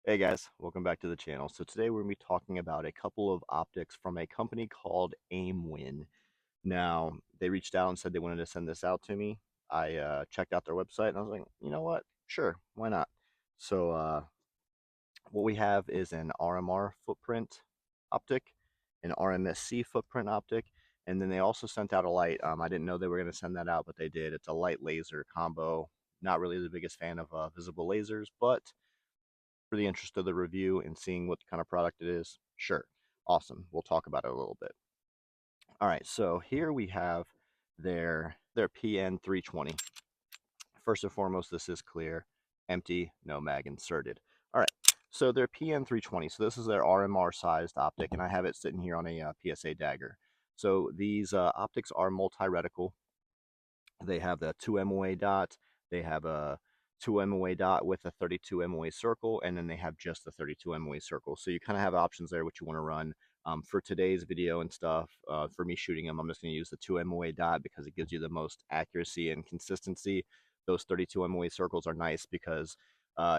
Hey guys, welcome back to the channel. So today we're going to be talking about a couple of optics from a company called AimWin. Now, they reached out and said they wanted to send this out to me. I checked out their website and I was like, you know what? Sure, why not? So what we have is an RMR footprint optic, an RMSC footprint optic, and then they also sent out a light. I didn't know they were going to send that out, but they did. It's a light laser combo. Not really the biggest fan of visible lasers, but for the interest of the review and seeing what kind of product it is, sure. Awesome. We'll talk about it a little bit. All right, so here we have their PN320. First and foremost, this is clear, empty, no mag inserted. All right, so their PN320. So this is their RMR sized optic, and I have it sitting here on a PSA dagger. So these optics are multi-reticle. They have the 2 MOA dot. They have a 2 MOA dot with a 32 MOA circle, and then they have just the 32 MOA circle. So you kind of have options there what you want to run. For today's video and stuff, for me shooting them, I'm just going to use the 2 MOA dot because it gives you the most accuracy and consistency. Those 32 MOA circles are nice because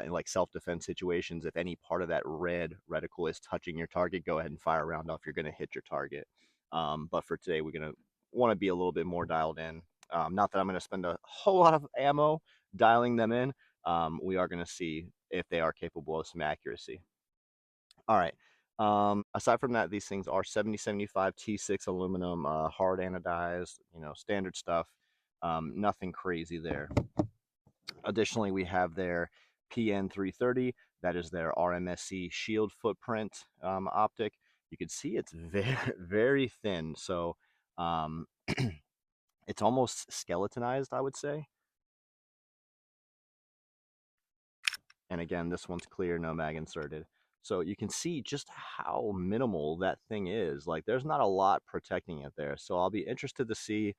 in like self-defense situations, if any part of that red reticle is touching your target, go ahead and fire a round off. You're going to hit your target. But for today, we're going to want to be a little bit more dialed in. Not that I'm going to spend a whole lot of ammo dialing them in. We are going to see if they are capable of some accuracy. All right. Aside from that, these things are 7075 T6 aluminum, hard anodized, standard stuff. Nothing crazy there. Additionally, we have their PN330. That is their RMSC shield footprint optic. You can see it's very, very thin. So it's almost skeletonized, I would say. And again, this one's clear, no mag inserted. So you can see just how minimal that thing is. Like there's not a lot protecting it there. So I'll be interested to see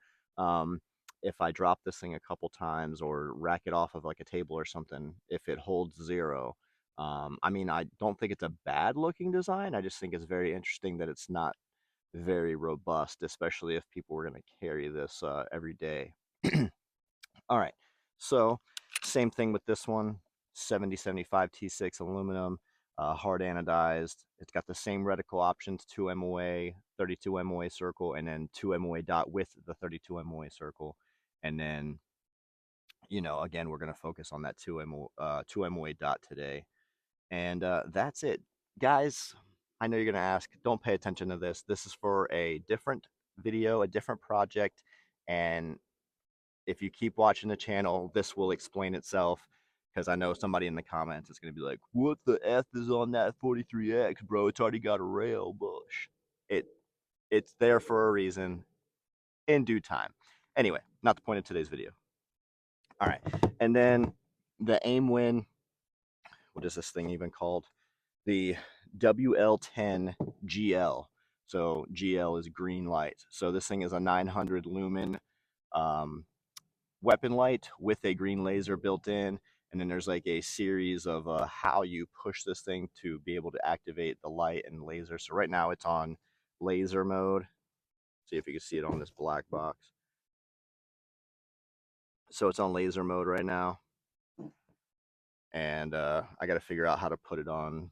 if I drop this thing a couple times or rack it off of like a table or something, if it holds zero. I mean, I don't think it's a bad looking design. I just think it's very interesting that it's not very robust, especially if people were going to carry this every day. All right, so same thing with this one, 7075 T6 aluminum, hard anodized. It's got the same reticle options, 2 MOA, 32 MOA circle, and then 2 MOA dot with the 32 MOA circle. And then, again, we're going to focus on that 2 MOA dot today. And that's it. Guys, I know you're going to ask, don't pay attention to this. This is for a different video, a different project, and if you keep watching the channel, this will explain itself because I know somebody in the comments is going to be like, what the F is on that 43X, bro? It's already got a rail bush. It it's there for a reason in due time. Anyway, not the point of today's video. All right. And then the AimWin, what is this thing even called? The WL10 GL. So GL is green light. So this thing is a 900 lumen um, weapon light with a green laser built in, and then there's like a series of how you push this thing to be able to activate the light and laser. So right now it's on laser mode. See if you can see it on this black box. So it's on laser mode right now, and I got to figure out how to put it on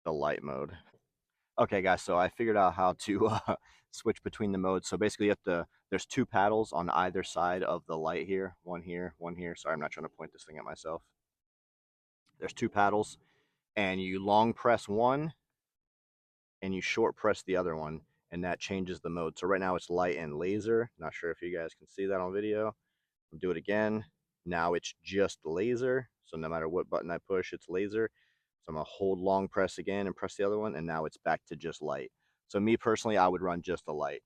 the light mode. Okay, guys, so I figured out how to switch between the modes. So basically, you have to. There's two paddles on either side of the light here. One here, one here. Sorry, I'm not trying to point this thing at myself. There's two paddles, and you long press one, and you short press the other one, and that changes the mode. So right now it's light and laser. Not sure if you guys can see that on video. I'll do it again. Now it's just laser. So no matter what button I push, it's laser. So I'm gonna hold long press again and press the other one, and now it's back to just light. So me personally, I would run just the light.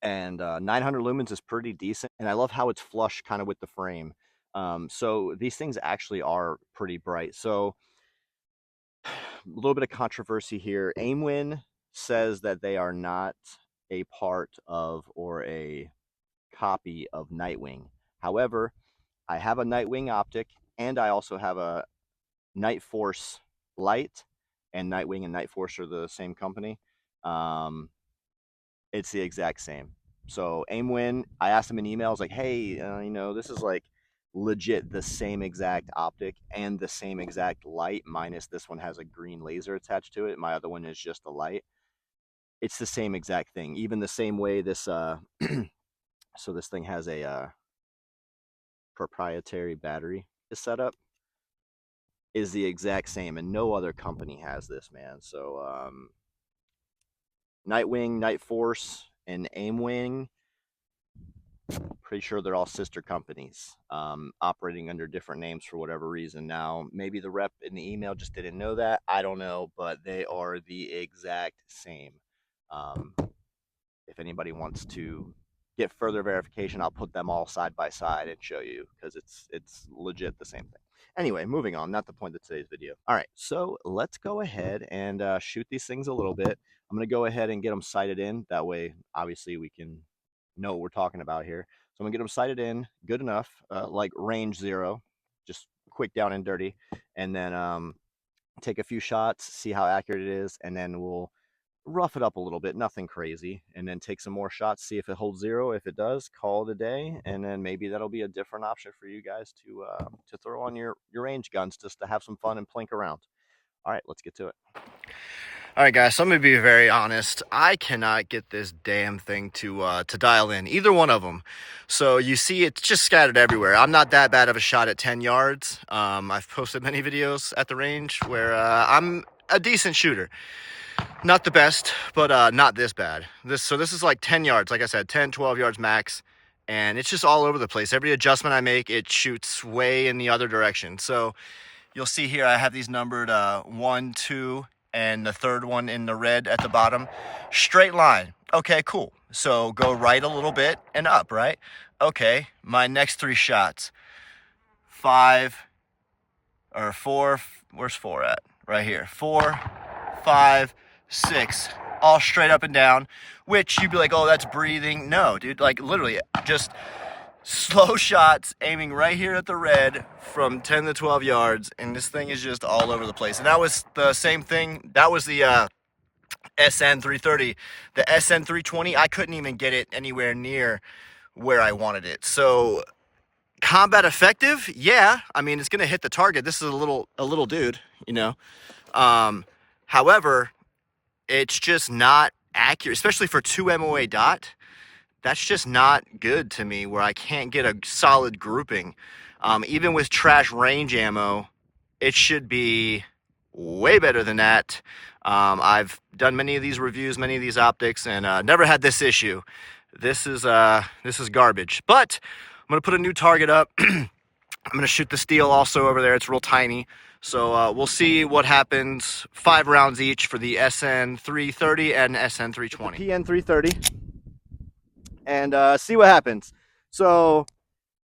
And 900 lumens is pretty decent, and I love how it's flush kind of with the frame. So these things actually are pretty bright. So a little bit of controversy here. AimWin says that they are not a part of or a copy of Nightwing. However, I have a Nightwing optic, and I also have a Night Force light, and Nightwing and Night Force are the same company. Um, it's the exact same. So AimWin, I asked them in emails like, hey, this is like legit the same exact optic and the same exact light, minus this one has a green laser attached to it. My other one is just a light. It's the same exact thing. Even the same way this so this thing has a proprietary battery is set up is the exact same, and no other company has this, man. So Nightwing, Night Force, and AimWin, pretty sure they're all sister companies, operating under different names for whatever reason. Now, maybe the rep in the email just didn't know that. I don't know, but they are the exact same. If anybody wants to get further verification, I'll put them all side by side and show you, because it's legit the same thing. Anyway, moving on, not the point of today's video. All right, so let's go ahead and shoot these things a little bit. I'm going to go ahead and get them sighted in. That way, obviously, we can know what we're talking about here. So I'm going to get them sighted in good enough, like range 0, just quick down and dirty, and then take a few shots, see how accurate it is, and then we'll rough it up a little bit, nothing crazy, and then take some more shots, see if it holds 0. If it does, call it a day, and then maybe that'll be a different option for you guys to throw on your range guns, just to have some fun and plink around. All right, let's get to it. All right, guys, so I'm going to be very honest. I cannot get this damn thing to dial in, either one of them. So you see it's just scattered everywhere. I'm not that bad of a shot at 10 yards. I've posted many videos at the range where I'm a decent shooter. Not the best, but not this bad. So this is like 10 yards, like I said, 10, 12 yards max, and it's just all over the place. Every adjustment I make, it shoots way in the other direction. So you'll see here I have these numbered 1, 2, and the third one in the red at the bottom. Straight line. Okay, cool. So go right a little bit and up, right? Okay, my next 3 shots. 5 or 4, where's 4 at? Right here. 4, 5, 6, all straight up and down, which you'd be like, oh, that's breathing. No, dude, like literally just slow shots aiming right here at the red from 10 to 12 yards, and this thing is just all over the place. And that was the same thing. That was the SN330. The SN320, I couldn't even get it anywhere near where I wanted it. So combat effective, yeah. I mean, it's gonna hit the target. This is a little dude, you know. However, it's just not accurate, especially for 2 MOA dot. That's just not good to me, where I can't get a solid grouping. Even with trash range ammo, it should be way better than that. I've done many of these reviews, many of these optics, and never had this issue. This is garbage. But I'm gonna put a new target up. I'm gonna shoot the steel also over there. It's real tiny. So we'll see what happens. 5 rounds each for the SN330 and SN320. PN330. And see what happens. So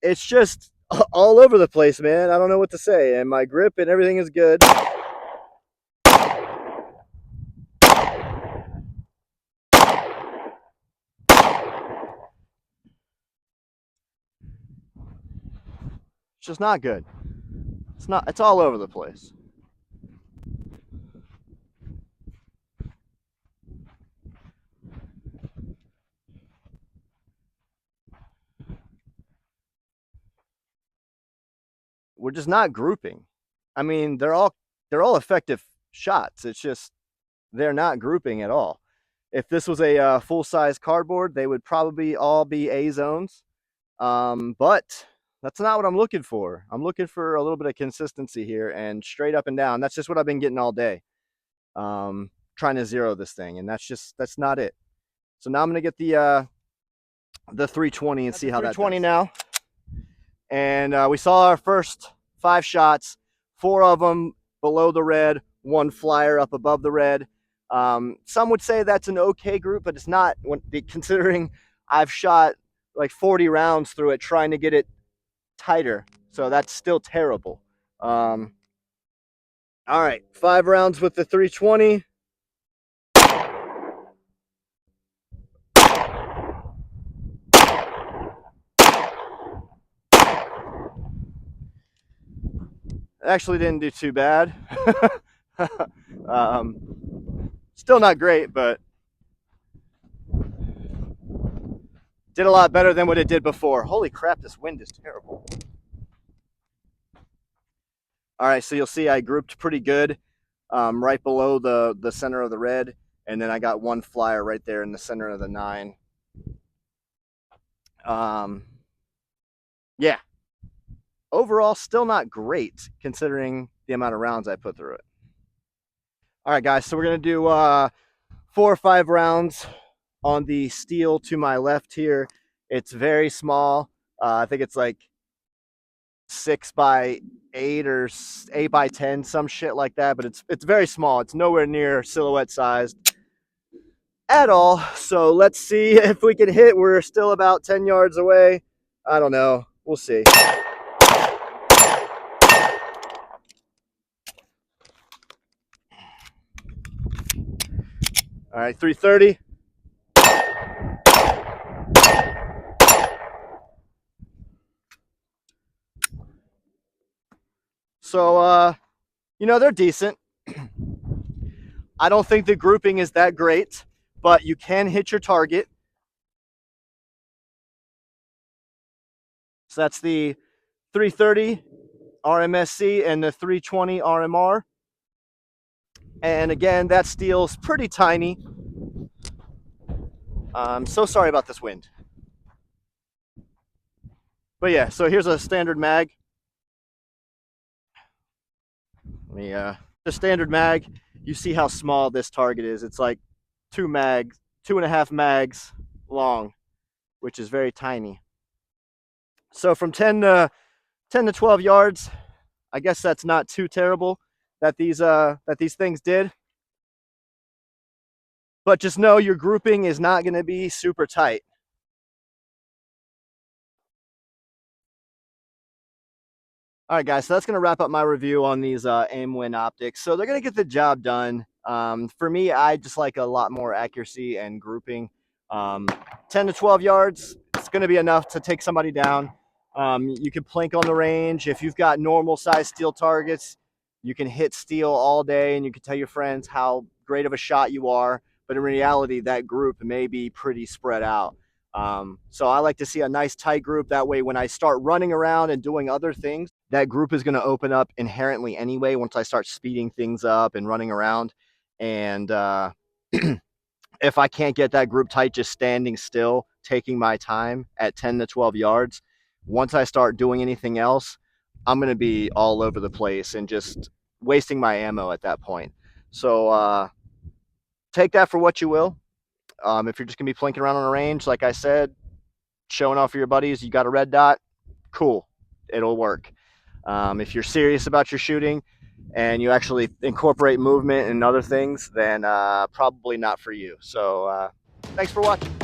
it's just all over the place, man. I don't know what to say. And my grip and everything is good. It's just not good. It's all over the place. We're just not grouping. I mean, they're all effective shots. It's just they're not grouping at all. If this was a full-size cardboard, they would probably all be A zones. But that's not what I'm looking for. I'm looking for a little bit of consistency here and straight up and down. That's just what I've been getting all day. Trying to zero this thing, and that's not it. So now I'm gonna get the 320 and see how that 320 now. And we saw our first 5 shots, 4 of them below the red, 1 flyer up above the red. Some would say that's an okay group, but it's not, considering I've shot like 40 rounds through it trying to get it tighter. So that's still terrible. All right, 5 rounds with the 320. Actually didn't do too bad. Still not great, but did a lot better than what it did before. Holy crap, this wind is terrible. All right, so you'll see I grouped pretty good right below the center of the red, and then I got one flyer right there in the center of the 9. Yeah, overall still not great considering the amount of rounds I put through it. All right, guys, so we're gonna do 4 or 5 rounds on the steel to my left here. It's very small. I think it's like 6 by 8 or 8 by 10, some shit like that, but it's very small. It's nowhere near silhouette sized at all. So let's see if we can hit. We're still about 10 yards away. I don't know. We'll see. All right, 330. So, you know, they're decent. I don't think the grouping is that great, but you can hit your target. So that's the 330 RMSC and the 320 RMR. And again, that steel's pretty tiny. I'm so sorry about this wind. But yeah, so here's a standard mag. The standard mag, you see how small this target is. It's like 2.5 mags long, which is very tiny. So from 10 to 12 yards, I guess that's not too terrible that these things did. But just know your grouping is not going to be super tight. All right, guys, so that's going to wrap up my review on these AimWin optics. So they're going to get the job done. For me, I just like a lot more accuracy and grouping. 10 to 12 yards, it's going to be enough to take somebody down. You can plink on the range. If you've got normal size steel targets, you can hit steel all day and you can tell your friends how great of a shot you are. But in reality, that group may be pretty spread out. So I like to see a nice tight group. That way, when I start running around and doing other things, that group is going to open up inherently anyway once I start speeding things up and running around. And if I can't get that group tight, just standing still, taking my time at 10 to 12 yards, once I start doing anything else, I'm going to be all over the place and just wasting my ammo at that point. So take that for what you will. If you're just going to be plinking around on a range, like I said, showing off for your buddies, you got a red dot, cool, it'll work. If you're serious about your shooting and you actually incorporate movement and other things, then probably not for you. So thanks for watching.